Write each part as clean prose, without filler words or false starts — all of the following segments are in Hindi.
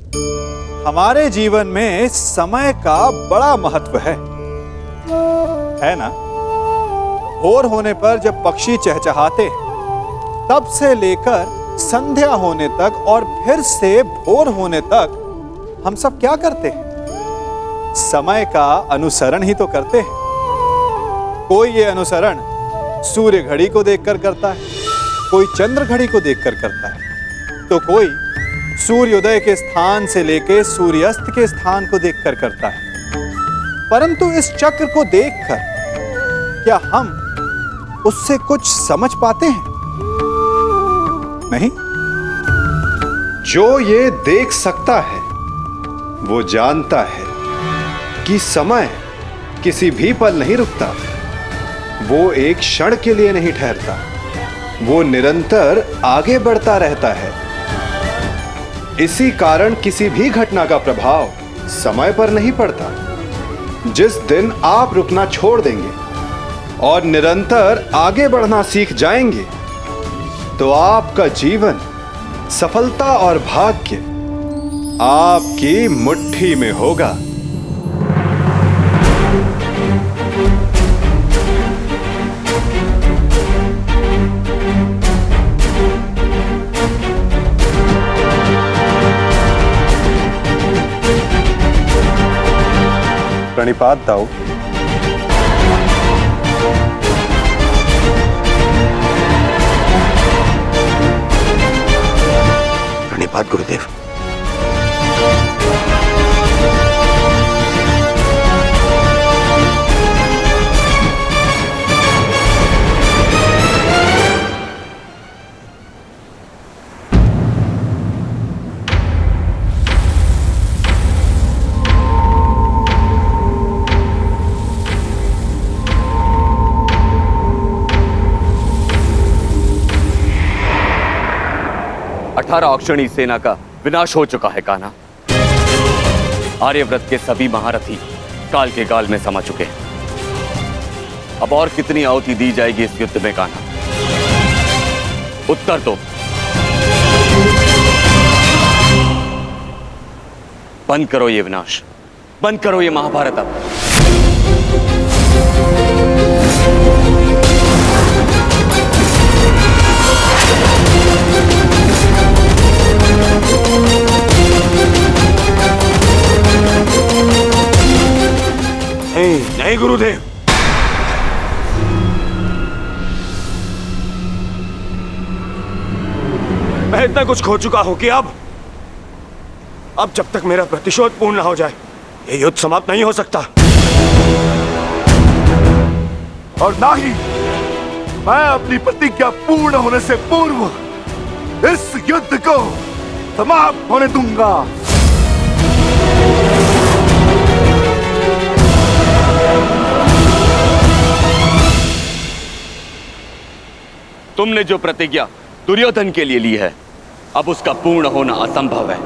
हमारे जीवन में समय का बड़ा महत्व है ना? भोर होने पर जब पक्षी चहचहाते हैं, तब से लेकर संध्या होने तक और फिर से भोर होने तक हम सब क्या करते हैं? समय का अनुसरण ही तो करते हैं। कोई ये अनुसरण सूर्य घड़ी को देखकर करता है, कोई चंद्र घड़ी को देखकर करता है, तो कोई सूर्योदय के स्थान से लेकर सूर्यास्त के स्थान को देखकर करता है। परंतु इस चक्र को देखकर क्या हम उससे कुछ समझ पाते हैं? नहीं। जो ये देख सकता है वो जानता है कि समय किसी भी पल नहीं रुकता, वो एक क्षण के लिए नहीं ठहरता, वो निरंतर आगे बढ़ता रहता है। इसी कारण किसी भी घटना का प्रभाव समय पर नहीं पड़ता। जिस दिन आप रुकना छोड़ देंगे और निरंतर आगे बढ़ना सीख जाएंगे, तो आपका जीवन, सफलता और भाग्य आपकी मुट्ठी में होगा। प्रणिपात दाऊ। प्रणिपात गुरुदेव। अक्षणी सेना का विनाश हो चुका है कान्हा। आर्यव्रत के सभी महारथी काल के गाल में समा चुके हैं। अब और कितनी आहुति दी जाएगी इस युद्ध में कान्हा? उत्तर दो। बंद करो ये विनाश, बंद करो ये महाभारत अब। नहीं गुरुदेव, मैं इतना कुछ खो चुका हूं कि अब जब तक मेरा प्रतिशोध पूर्ण ना हो जाए, ये युद्ध समाप्त नहीं हो सकता। और ना ही मैं अपनी प्रतिज्ञा पूर्ण होने से पूर्व इस युद्ध को समाप्त होने दूंगा। तुमने जो प्रतिज्ञा दुर्योधन के लिए ली है, अब उसका पूर्ण होना असंभव है।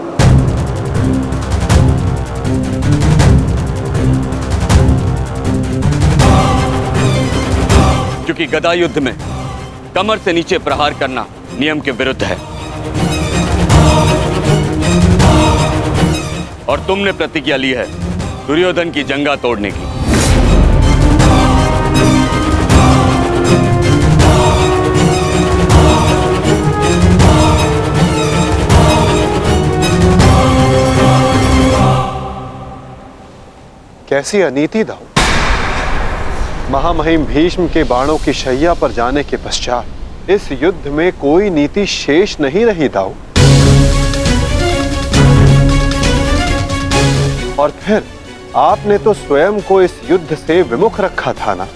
क्योंकि गदा युद्ध में कमर से नीचे प्रहार करना नियम के विरुद्ध है। और तुमने प्रतिज्ञा ली है दुर्योधन की जंगा तोड़ने की। कैसी अनीति दाऊ! महामहिम भीष्म के बाणों की शैया पर जाने के पश्चात इस युद्ध में कोई नीति शेष नहीं रही दाऊ। और फिर आपने तो स्वयं को इस युद्ध से विमुख रखा था ना।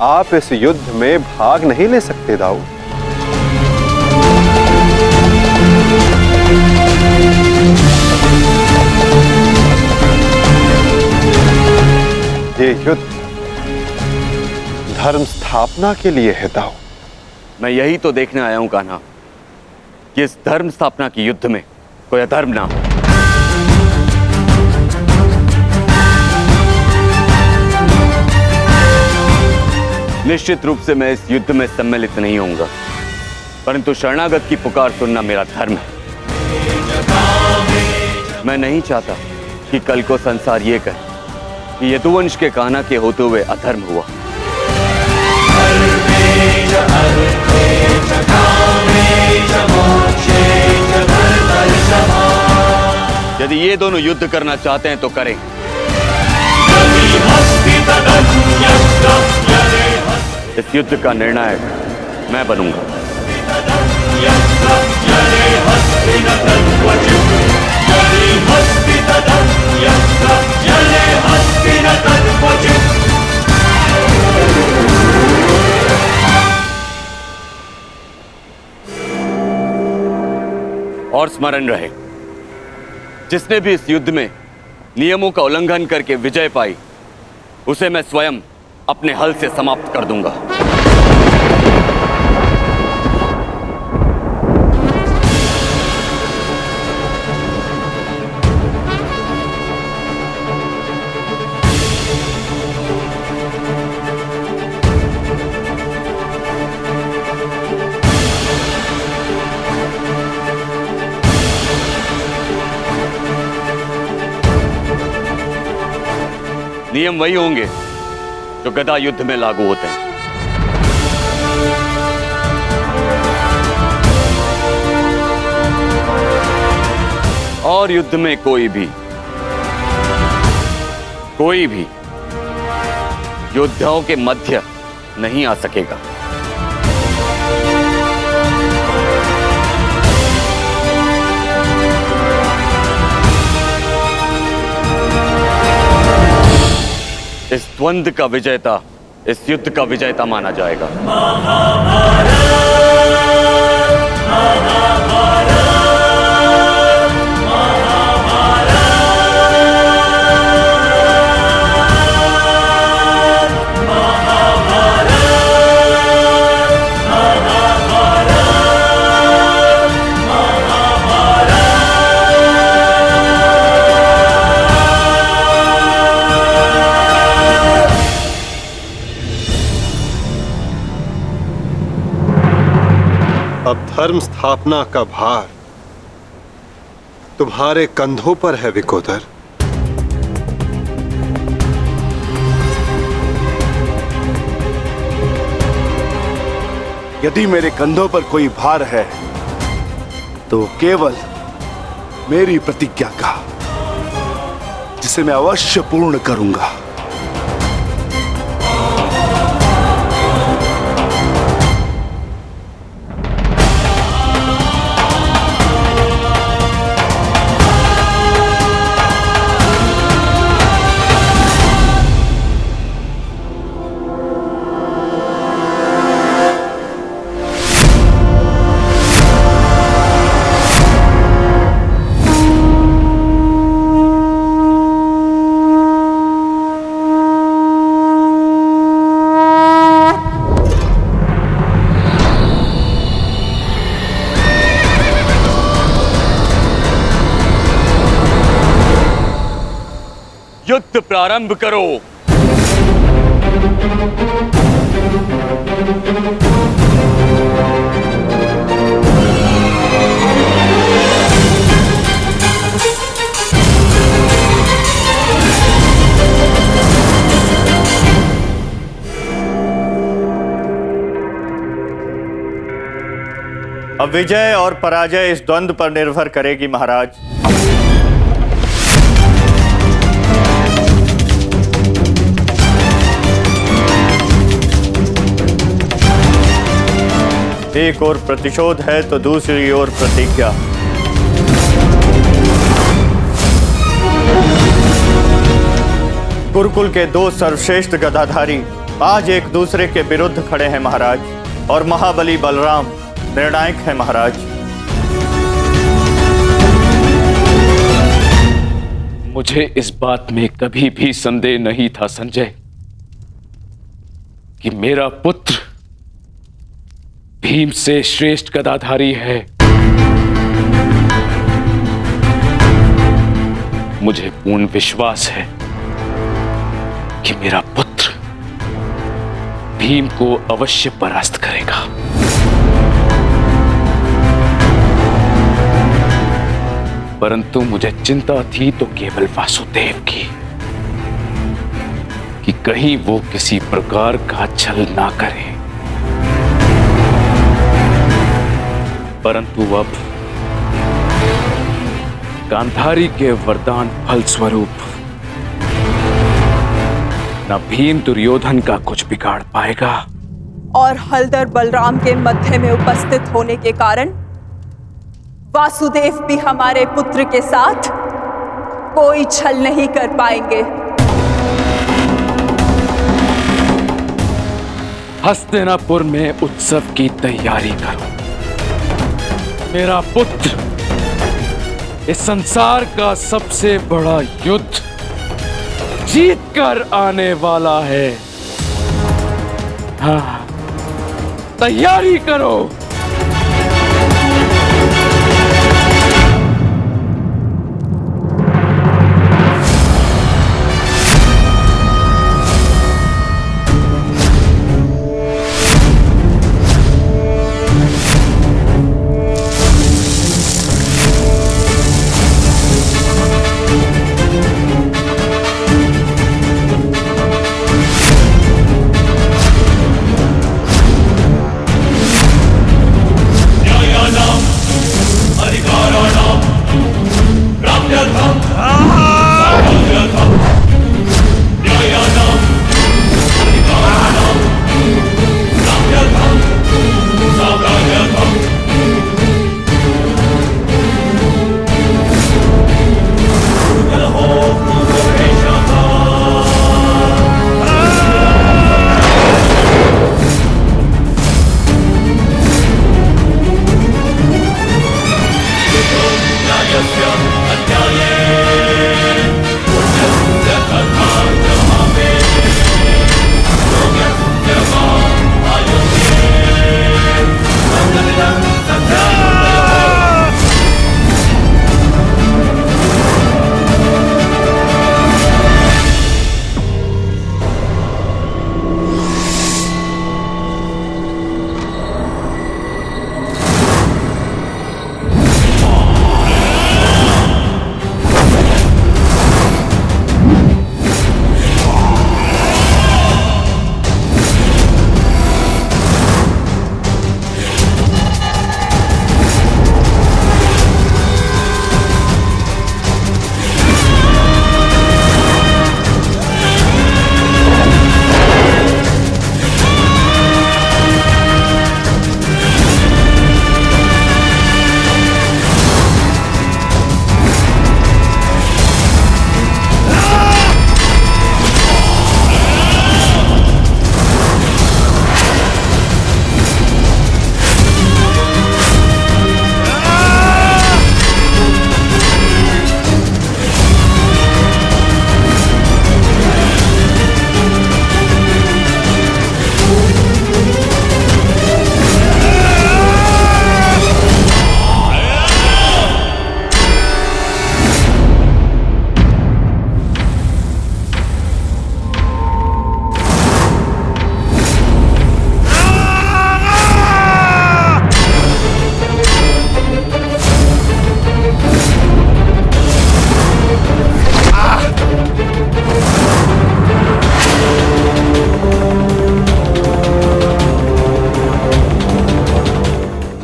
आप इस युद्ध में भाग नहीं ले सकते दाऊ। ये युद्ध धर्म स्थापना के लिए है दाऊ। मैं यही तो देखने आया हूं कान्हा कि इस धर्म स्थापना की युद्ध में कोई अधर्म ना हो। निश्चित रूप से मैं इस युद्ध में सम्मिलित नहीं होऊंगा, परंतु शरणागत की पुकार सुनना मेरा धर्म है। मैं नहीं चाहता कि कल को संसार ये कहे कि यदुवंश के कान्हा के होते हुए अधर्म हुआ। यदि ये दोनों युद्ध करना चाहते हैं तो करें। इस युद्ध का निर्णायक मैं बनूंगा। और स्मरण रहे, जिसने भी इस युद्ध में नियमों का उल्लंघन करके विजय पाई, उसे मैं स्वयं अपने हल से समाप्त कर दूंगा। नियम वही होंगे जो गदा युद्ध में लागू होते हैं। और युद्ध में कोई भी योद्धाओं के मध्य नहीं आ सकेगा। इस द्वंद्व का विजेता इस युद्ध का विजेता माना जाएगा। अब धर्म स्थापना का भार तुम्हारे कंधों पर है विकोदर। यदि मेरे कंधों पर कोई भार है तो केवल मेरी प्रतिज्ञा का, जिसे मैं अवश्य पूर्ण करूंगा। युद्ध प्रारंभ करो। अब विजय और पराजय इस द्वंद्व पर निर्भर करेगी महाराज। एक ओर प्रतिशोध है तो दूसरी ओर प्रतिज्ञा। गुरुकुल के दो सर्वश्रेष्ठ गदाधारी आज एक दूसरे के विरुद्ध खड़े हैं महाराज, और महाबली बलराम निर्णायक है महाराज। मुझे इस बात में कभी भी संदेह नहीं था संजय कि मेरा पुत्र भीम से श्रेष्ठ गदाधारी है। मुझे पूर्ण विश्वास है कि मेरा पुत्र भीम को अवश्य परास्त करेगा। परंतु मुझे चिंता थी तो केवल वासुदेव की, कि कहीं वो किसी प्रकार का छल ना करे। परंतु अब गांधारी के वरदान फल स्वरूप न भीम दुर्योधन का कुछ बिगाड़ पाएगा, और हलधर बलराम के मध्य में उपस्थित होने के कारण वासुदेव भी हमारे पुत्र के साथ कोई छल नहीं कर पाएंगे। हस्तिनापुर में उत्सव की तैयारी करो। मेरा पुत्र इस संसार का सबसे बड़ा युद्ध जीत कर आने वाला है। हाँ, तैयारी करो।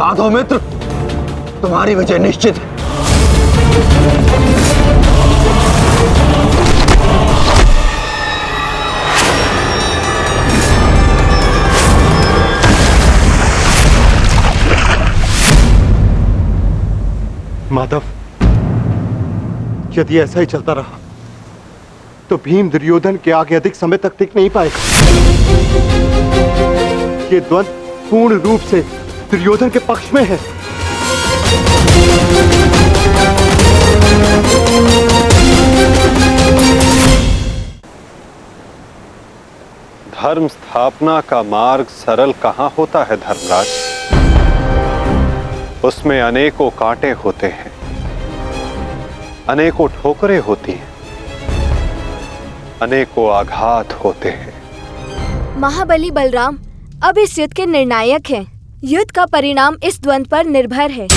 साधो मित्र, तुम्हारी विजय निश्चित है। माधव, यदि ऐसा ही चलता रहा तो भीम दुर्योधन के आगे अधिक समय तक टिक नहीं पाएगा। ये द्वंद्व पूर्ण रूप से दुर्योधन के पक्ष में है। धर्म स्थापना का मार्ग सरल कहां होता है धर्मराज? उसमें अनेकों कांटे होते हैं, अनेकों ठोकरें होती हैं, अनेकों आघात होते हैं। महाबली बलराम अब इस युद्ध के निर्णायक हैं। युद्ध का परिणाम इस द्वंद्व पर निर्भर है।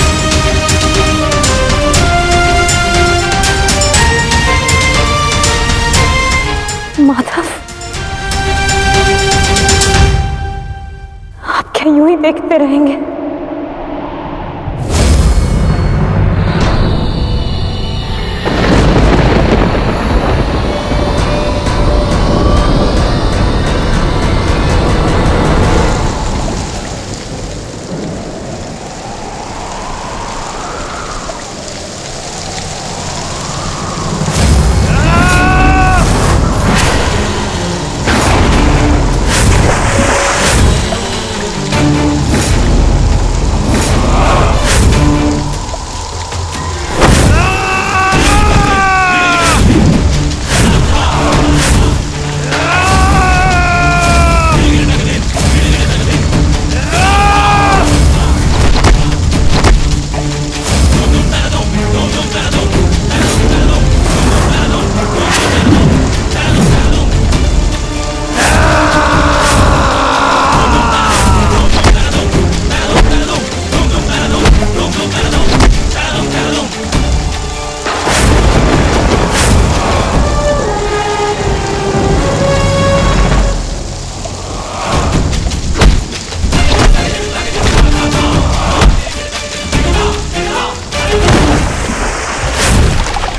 देखते रहेंगे।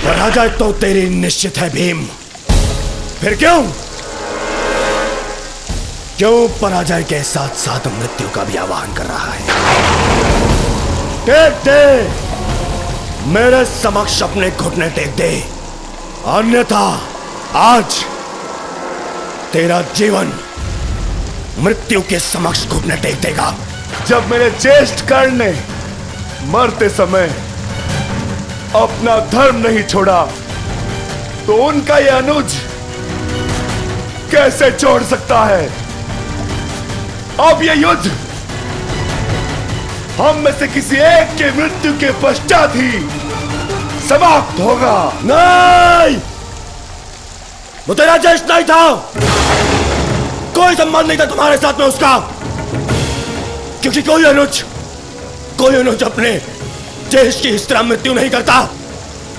पराजय तो तेरी निश्चित है भीम। फिर क्यों पराजय के साथ साथ मृत्यु का भी आह्वान कर रहा है? टेक दे, मेरे समक्ष अपने घुटने टेक दे, अन्यथा आज तेरा जीवन मृत्यु के समक्ष घुटने टेक देगा। जब मेरे ज्येष्ठ कर्ण ने मरते समय अपना धर्म नहीं छोड़ा तो उनका यह अनुज कैसे छोड़ सकता है? अब यह युद्ध हम में से किसी एक के मृत्यु के पश्चात ही समाप्त होगा। नहीं, वो तेरा ज्येष्ठ नहीं था, कोई संबंध नहीं था तुम्हारे साथ में उसका, क्योंकि कोई अनुज अपने ज्येष्ठ की इस तरह मृत्यु नहीं करता,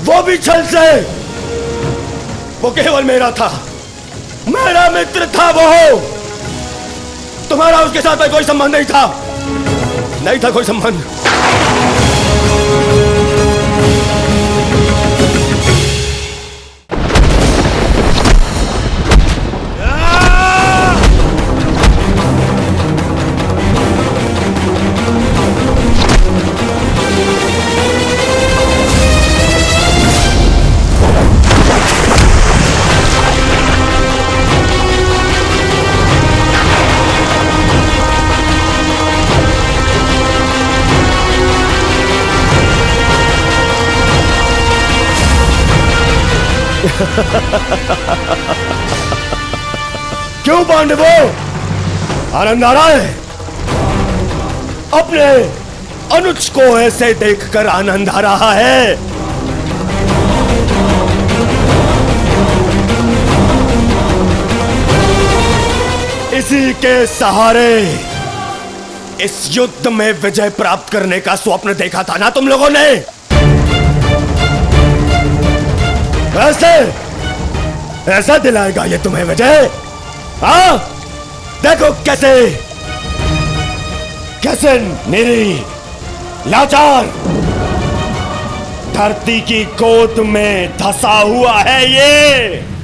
वो भी छल से। वो केवल मेरा था, मेरा मित्र था वो। तुम्हारा उसके साथ में कोई संबंध नहीं था कोई संबंध। क्यों पांडवों, आनंद आ रहा है? अपने अनुज को ऐसे देखकर आनंद आ रहा है? इसी के सहारे इस युद्ध में विजय प्राप्त करने का स्वप्न देखा था ना तुम लोगों ने? ऐसा दिलाएगा ये तुम्हें विजय? हाँ, देखो कैसे मेरी लाचार धरती की गोद में धंसा हुआ है ये।